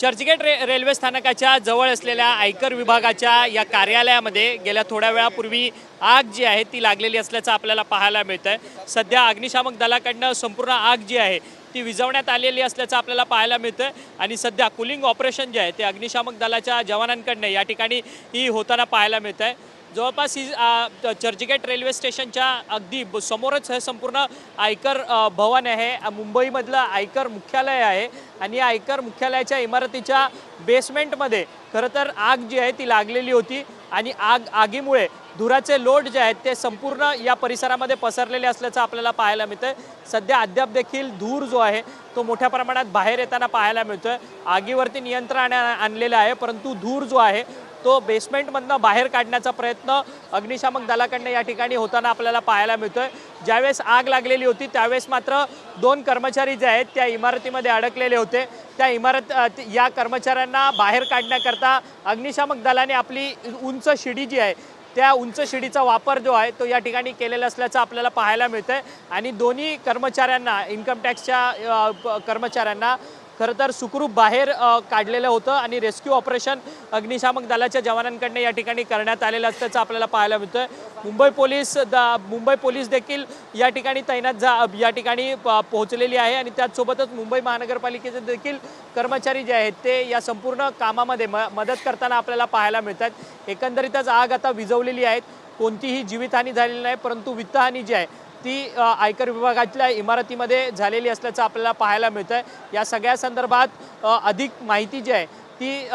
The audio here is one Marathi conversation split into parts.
चर्चगेट रेल्वे स्थानकाच्या जवळ असलेल्या आयकर विभागाच्या या कार्यालयामध्ये गेल्या थोड्या वेळापूर्वी आग जी आहे ती लागलेली असल्याचं आपल्याला पाहायला मिळतं आहे। सध्या अग्निशामक दलाकडनं संपूर्ण आग जी आहे ती विझवण्यात आलेली असल्याचं आपल्याला पाहायला मिळतं आणि सध्या कूलिंग ऑपरेशन जे आहे ते अग्निशामक दलाच्या जवानांकडनं या ठिकाणी ही होताना पाहायला मिळतं आहे। जवळपास ही चर्चगेट रेल्वे स्टेशनच्या अगदी समोरच हे संपूर्ण आयकर भवन आहे। मुंबईमधलं आयकर मुख्यालय आहे आणि या आयकर मुख्यालयाच्या इमारतीच्या बेसमेंटमध्ये खरं तर आग जी आहे ती लागलेली होती आणि आगीमुळे धुराचे लोट जे आहेत ते संपूर्ण या परिसरामध्ये पसरलेले असल्याचं आपल्याला पाहायला मिळतं आहे। सध्या अद्याप देखील धूर जो आहे तो मोठ्या प्रमाणात बाहेर येताना पाहायला मिळतो आहे। आगीवरती नियंत्रण आणलेलं आहे, परंतु धूर जो आहे तो बेसमेंटमधनं बाहेर काढण्याचा प्रयत्न अग्निशामक दलाकडनं या ठिकाणी होताना आपल्याला पाहायला मिळतोय। ज्यावेळेस आग लागलेली होती त्यावेळेस मात्र 2 कर्मचारी जे आहेत त्या इमारतीमध्ये अडकलेले होते। या कर्मचाऱ्यांना बाहेर काढण्याकरता अग्निशामक दलाने आपली उंच शिडी जी आहे त्या उंच शिडीचा वापर जो आहे तो या ठिकाणी केलेला असल्याचं आपल्याला पाहायला मिळतंय आणि दोन्ही कर्मचाऱ्यांना इन्कम टॅक्सच्या कर्मचाऱ्यांना खरं तर सुखरूप बाहेर काढलेलं होतं आणि रेस्क्यू ऑपरेशन अग्निशामक दलाच्या जवानांकडनं या ठिकाणी करण्यात आलेलं असल्याचं आपल्याला पाहायला मिळतंय। मुंबई पोलीस देखील या ठिकाणी या ठिकाणी पोहोचलेली आहे आणि त्याचसोबतच मुंबई महानगरपालिकेचे देखील कर्मचारी जे आहेत ते या संपूर्ण कामामध्ये मदत करताना आपल्याला पाहायला मिळतात। एकंदरीतच आग आता विझवलेली आहे, कोणतीही जीवितहानी झालेली नाही, परंतु वित्तहानी जी आहे ती आयकर विभागातल्या इमारतीमध्ये झालेली असल्याचं आपल्याला पाहायला मिळतं आहे। या सगळ्या संदर्भात अधिक माहिती जी आहे ती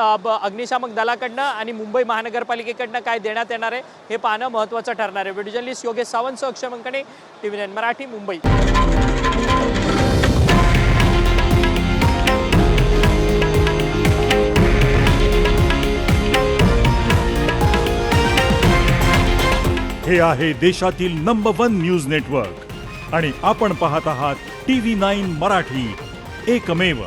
अग्निशामक दलाकडनं आणि मुंबई महानगरपालिकेकडनं काय देण्यात येणार आहे हे पाहणं महत्त्वाचं ठरणार आहे। व्हिडिओ जर्नलिस्ट योगेश सावंत, अक्षय मंकणे, TV9 मराठी, मुंबई। हे आहे देशातील नंबर 1 न्यूज नेटवर्क आणि आपण पाहत आहात TV9 मराठी, एकमेव।